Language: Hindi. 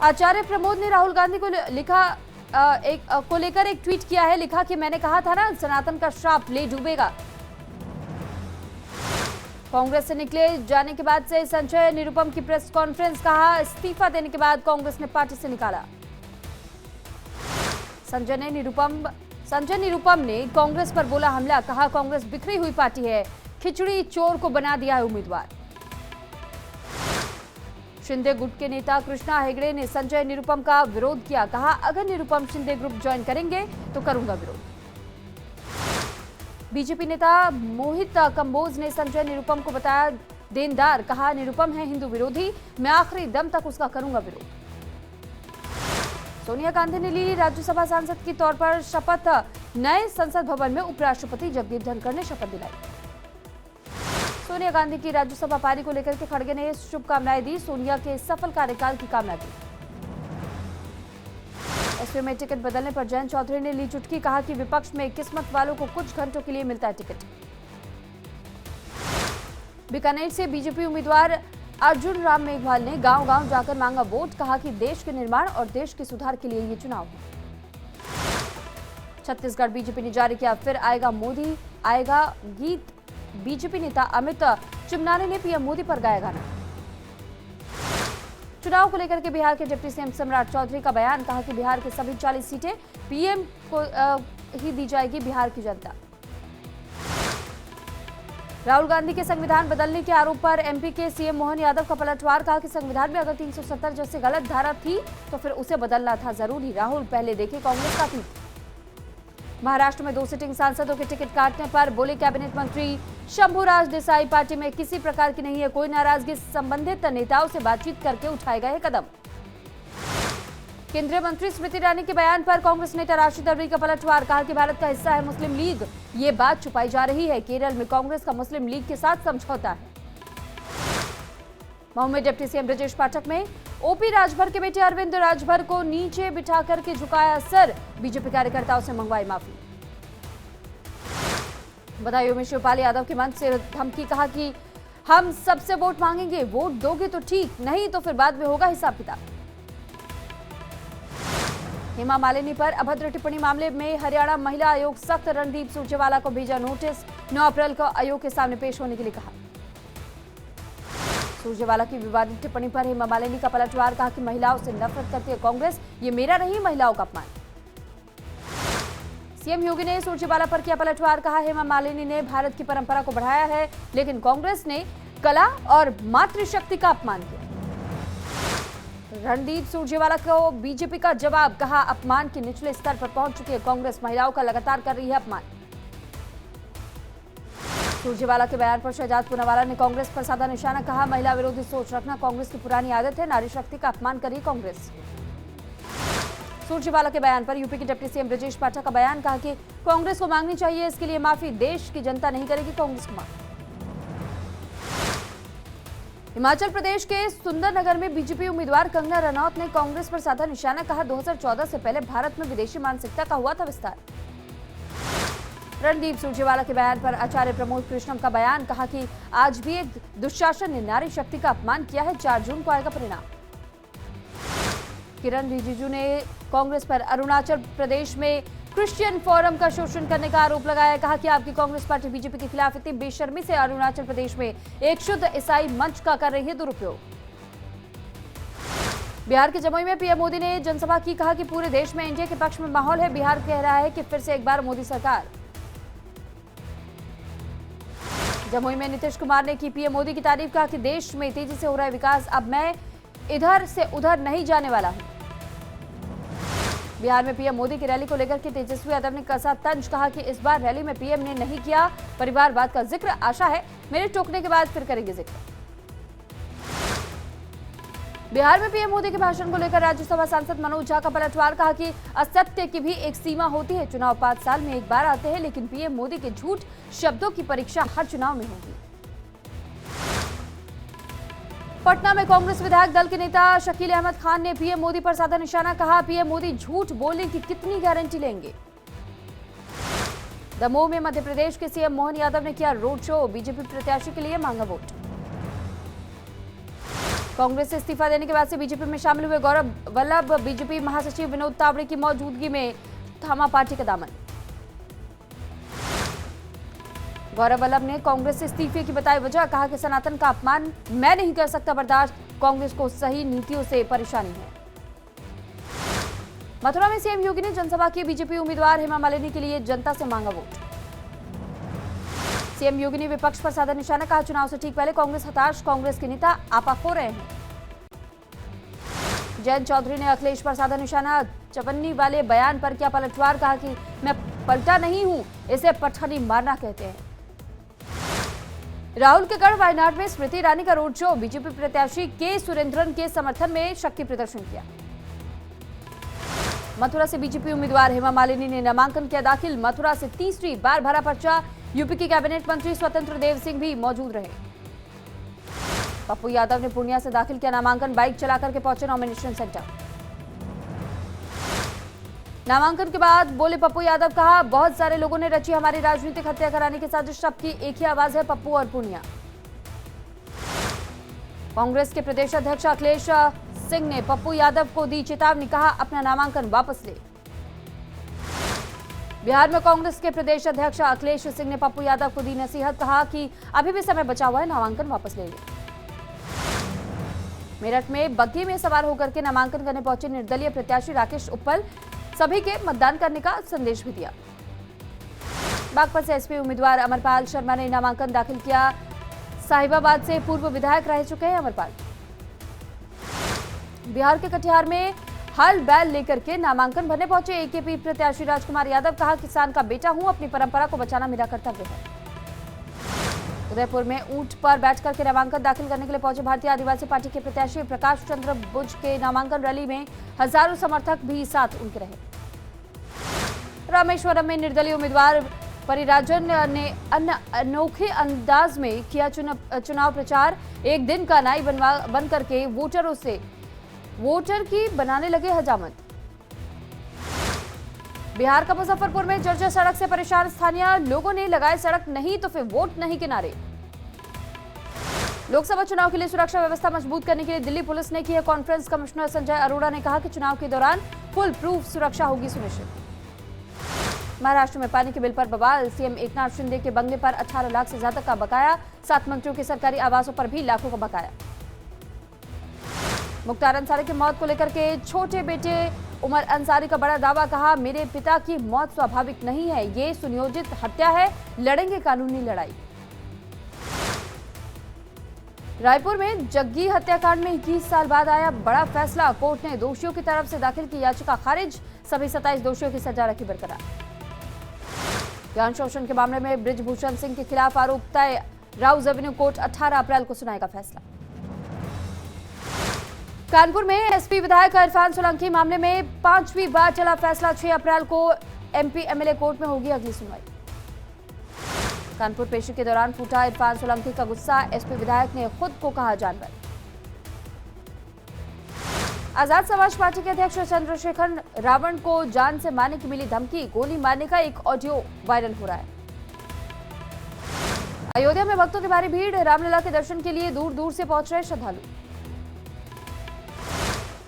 आचार्य प्रमोद ने राहुल गांधी को लेकर एक ट्वीट किया है। लिखा कि मैंने कहा था ना, सनातन का श्राप ले डूबेगा। कांग्रेस से निकले जाने के बाद से संजय निरुपम की प्रेस कॉन्फ्रेंस। कहा इस्तीफा देने के बाद कांग्रेस ने पार्टी से निकाला। संजय निरुपम ने कांग्रेस पर बोला हमला। कहा कांग्रेस बिखरी हुई पार्टी है, खिचड़ी चोर को बना दिया है उम्मीदवार। शिंदे गुट के नेता कृष्णा हेगड़े ने संजय निरुपम का विरोध किया। कहा अगर निरुपम शिंदे ग्रुप ज्वाइन करेंगे तो करूंगा विरोध। बीजेपी नेता मोहित कंबोज ने संजय निरुपम को बताया देनदार। कहा निरुपम है हिंदू विरोधी, मैं आखिरी दम तक उसका करूंगा विरोध। सोनिया गांधी ने ली राज्यसभा सांसद के तौर पर शपथ। नए संसद भवन में उपराष्ट्रपति जगदीप धनखड़ ने शपथ दिलाई। सोनिया गांधी की राज्यसभा पारी को लेकर के खड़गे ने शुभकामनाएं दी। सोनिया के सफल कार्यकाल की कामना की। एसपी में टिकट बदलने पर जयंत चौधरी ने ली चुटकी। कहा कि विपक्ष में किस्मत वालों को कुछ घंटों के लिए मिलता है टिकट। बीकानेर से बीजेपी उम्मीदवार अर्जुन राम मेघवाल ने गांव-गांव जाकर मांगा वोट। कहा कि देश के निर्माण और देश के सुधार के लिए ये चुनाव है। छत्तीसगढ़ बीजेपी ने जारी किया फिर आएगा मोदी आएगा गीत। बीजेपी नेता अमित चिमनाने ने पीएम मोदी पर गाया गाना। चुनाव को लेकर के बिहार के डिप्टी सीएम सम्राट चौधरी का बयान। कहा कि बिहार की सभी 40 सीटें पीएम को ही दी जाएगी बिहार की जनता। राहुल गांधी के संविधान बदलने के आरोप पर एमपी के सीएम मोहन यादव का पलटवार। कहा कि संविधान में अगर 370 जैसे गलत धारा थी तो फिर उसे बदलना था जरूरी। राहुल पहले देखे कांग्रेस का अतीत। महाराष्ट्र में 2 सिटिंग सांसदों के टिकट काटने पर बोले कैबिनेट मंत्री शंभूराज देसाई पार्टी में किसी प्रकार की नहीं है कोई नाराजगी, संबंधित नेताओं से बातचीत करके उठाए गए कदम। केंद्रीय मंत्री स्मृति ईरानी के बयान पर कांग्रेस नेता राशिद अल्वी का पलटवार। कहा कि भारत का हिस्सा है मुस्लिम लीग, ये बात छुपाई जा रही है। केरल में कांग्रेस का मुस्लिम लीग के साथ समझौता है। मऊ में डिप्टी सीएम ब्रजेश पाठक में ओपी राजभर के बेटे अरविंद राजभर को नीचे बिठा करके झुकाया सर। बीजेपी कार्यकर्ताओं से मंगवाई माफी। बदायूं में शिवपाल यादव के मंच से धमकी। कहा कि हम सबसे वोट मांगेंगे, वोट दोगे तो ठीक, नहीं तो फिर बाद में होगा हिसाब किताब। हेमा मालिनी पर अभद्र टिप्पणी मामले में हरियाणा महिला आयोग सख्त। रणदीप सुरजेवाला को भेजा नोटिस। 9 अप्रैल को आयोग के सामने पेश होने के लिए कहा। सुरजेवाला की विवादित टिप्पणी पर हेमा मालिनी का पलटवार। कहा कि महिलाओं से नफरत करती है कांग्रेस, ये मेरा नहीं महिलाओं का अपमान। सीएम योगी ने सुरजेवाला पर किया पलटवार। कहा हेमा मालिनी ने भारत की परंपरा को बढ़ाया है लेकिन कांग्रेस ने कला और मातृशक्ति का अपमान किया। रणदीप सुरजेवाला को बीजेपी का जवाब। कहा अपमान के निचले स्तर पर पहुंच चुकी है कांग्रेस, महिलाओं का लगातार कर रही है अपमान। सुरजेवाला के बयान पर शहजाद पूनावाला ने कांग्रेस पर साधा निशाना। कहा महिला विरोधी सोच रखना कांग्रेस की पुरानी आदत है, नारी शक्ति का अपमान कर रही कांग्रेस। सुरजेवाला के बयान पर यूपी के डिप्टी सीएम ब्रजेश पाठक का बयान। कहा कि कांग्रेस को मांगनी चाहिए इसके लिए माफी, देश की जनता नहीं करेगी कांग्रेस को माफी। हिमाचल प्रदेश के सुंदरनगर में बीजेपी उम्मीदवार कंगना रनौत ने कांग्रेस पर साधा निशाना। कहा 2014 से पहले भारत में विदेशी मानसिकता का हुआ था विस्तार। रणदीप सुरजेवाला के बयान पर आचार्य प्रमोद कृष्णम का बयान। कहा कि आज भी एक दुशासन ने नारी शक्ति का अपमान किया है, 4 जून को आएगा परिणाम। किरण रिजिजू ने कांग्रेस पर अरुणाचल प्रदेश में क्रिश्चियन फोरम का शोषण करने का आरोप लगाया। कहा कि आपकी कांग्रेस पार्टी बीजेपी के खिलाफ इतनी बेशर्मी से अरुणाचल प्रदेश में एक शुद्ध ईसाई मंच का कर रही है दुरुपयोग। बिहार के जमुई में पीएम मोदी ने जनसभा की। कहा कि पूरे देश में एनडीए के पक्ष में माहौल है, बिहार कह रहा है कि फिर से एक बार मोदी सरकार। जमुई में नीतीश कुमार ने की पीएम मोदी की तारीफ। कहा कि देश में तेजी से हो रहा है विकास, अब मैं इधर से उधर नहीं जाने वाला हूं। बिहार में पीएम मोदी की रैली को लेकर के तेजस्वी यादव ने कसा तंज। कहा कि इस बार रैली में पीएम ने नहीं किया परिवारवाद का जिक्र, आशा है मेरे टोकने के बाद फिर करेंगे जिक्र। बिहार में पीएम मोदी के भाषण को लेकर राज्यसभा सांसद मनोज झा का पलटवार। कहा कि असत्य की भी एक सीमा होती है, चुनाव 5 साल में एक बार आते हैं लेकिन पीएम मोदी के झूठ शब्दों की परीक्षा हर चुनाव में होगी। पटना में कांग्रेस विधायक दल के नेता शकील अहमद खान ने पीएम मोदी पर साधा निशाना। कहा पीएम मोदी झूठ बोलने की कितनी गारंटी लेंगे। दमोह में मध्य प्रदेश के सीएम मोहन यादव ने किया रोड शो, बीजेपी प्रत्याशी के लिए मांगा वोट। कांग्रेस से इस्तीफा देने के बाद से बीजेपी में शामिल हुए गौरव वल्लभ बीजेपी महासचिव विनोद तावड़े की मौजूदगी में थामा पार्टी का दामन। गौरव वल्लभ ने कांग्रेस से इस्तीफे की बताई वजह, कहा कि सनातन का अपमान मैं नहीं कर सकता बर्दाश्त, कांग्रेस को सही नीतियों से परेशानी है। मथुरा में सीएम योगी ने जनसभा की, बीजेपी उम्मीदवार हेमा मालिनी के लिए जनता से मांगा वोट। सीएम योगी ने विपक्ष पर साधा निशाना, कहा चुनाव से ठीक पहले कांग्रेस हताश, कांग्रेस के नेता आपा खो रहे हैं। जयंत चौधरी ने अखिलेश पर साधा निशाना, चवन्नी वाले बयान पर किया पलटवार, कहा कि मैं पलटा नहीं हूं, इसे पटखनी मारना कहते हैं। राहुल के गढ़ वायनाड में स्मृति ईरानी का रोड शो, बीजेपी प्रत्याशी के सुरेंद्रन के समर्थन में शक्ति प्रदर्शन किया। मथुरा से बीजेपी उम्मीदवार हेमा मालिनी ने नामांकन किया दाखिल, मथुरा से तीसरी बार भरा पर्चा, यूपी के कैबिनेट मंत्री स्वतंत्र देव सिंह भी मौजूद रहे। पप्पू यादव ने पूर्णिया से दाखिल किया नामांकन, बाइक चलाकर के पहुंचे नॉमिनेशन सेंटर। नामांकन के बाद बोले पप्पू यादव, कहा बहुत सारे लोगों ने रची हमारी राजनीतिक हत्या कराने की साजिश, सबकी एक ही आवाज है, पप्पू और पूर्णिया। कांग्रेस के प्रदेश अध्यक्ष अखिलेश सिंह ने पप्पू यादव को दी चेतावनी, कहा अपना नामांकन वापस ले। बिहार में कांग्रेस के प्रदेश अध्यक्ष अखिलेश सिंह ने पप्पू यादव को दी नसीहत, कहा कि अभी भी समय बचा हुआ है, नामांकन वापस ले ले। मेरठ में बग्घी में सवार होकर के नामांकन करने पहुंचे निर्दलीय प्रत्याशी राकेश उप्पल, सभी के मतदान करने का संदेश भी दिया। बागपत से एसपी उम्मीदवार अमरपाल शर्मा ने नामांकन दाखिल किया, साहिबाबाद से पूर्व विधायक रह चुके हैं अमरपाल। बिहार के कटिहार में हल बैल लेकर के नामांकन भरने पहुंचे एकेपी प्रत्याशी राजकुमार यादव, कहा किसान का बेटा हूं, अपनी परंपरा को बचाना मेरा कर्तव्य है। उदयपुर में ऊंट पर बैठकर के नामांकन दाखिल करने के लिए पहुंचे भारतीय आदिवासी पार्टी के प्रत्याशी प्रकाश चंद्र बुज के नामांकन रैली में हजारों समर्थक भी साथ उनके रहे। रामेश्वरम में निर्दलीय उम्मीदवार परिराजन ने अनोखे अंदाज में किया चुनाव प्रचार, एक दिन का नाई बन करके वोटरों से वोटर की बनाने लगे हजामत। बिहार का मुजफ्फरपुर में जर्जर सड़क से परेशान स्थानीय लोगों ने लगाए सड़क नहीं तो फिर वोट नहीं के नारे। लोकसभा चुनाव के लिए सुरक्षा व्यवस्था मजबूत करने के लिए दिल्ली पुलिस ने की है कॉन्फ्रेंस, कमिश्नर संजय अरोड़ा ने कहा कि चुनाव के दौरान फुल प्रूफ सुरक्षा होगी सुनिश्चित। महाराष्ट्र में पानी के बिल पर बवाल, सीएम एकनाथ शिंदे के बंगले पर 18 लाख से ज्यादा का बकाया, 7 मंत्रियों के सरकारी आवासों पर भी लाखों का बकाया। मुख्तार अंसारी की मौत को लेकर के छोटे बेटे उमर अंसारी का बड़ा दावा, कहा मेरे पिता की मौत स्वाभाविक नहीं है, ये सुनियोजित हत्या है, लड़ेंगे कानूनी लड़ाई। रायपुर में जग्गी हत्याकांड में 21 साल बाद आया बड़ा फैसला, कोर्ट ने दोषियों की तरफ से दाखिल की याचिका खारिज, सभी 27 दोषियों की सजा रखी बरकरार। ज्ञान शोषण के मामले में बृजभूषण सिंह के खिलाफ आरोप तय, राउज एवेन्यू कोर्ट 18 अप्रैल को सुनाएगा फैसला। कानपुर में एसपी विधायक इरफान सोलंकी मामले में 5वीं बार चला फैसला, 6 अप्रैल को एमपी एमएलए कोर्ट में होगी अगली सुनवाई। कानपुर पेशी के दौरान फूटा इरफान सोलंकी का गुस्सा, एसपी विधायक ने खुद को कहा जानवर। आजाद समाज पार्टी के अध्यक्ष चंद्रशेखर रावण को जान से मारने की मिली धमकी, गोली मारने का एक ऑडियो वायरल हो रहा है। अयोध्या में भक्तों की भारी भीड़, रामलला के दर्शन के लिए दूर दूर से पहुंच रहे श्रद्धालु।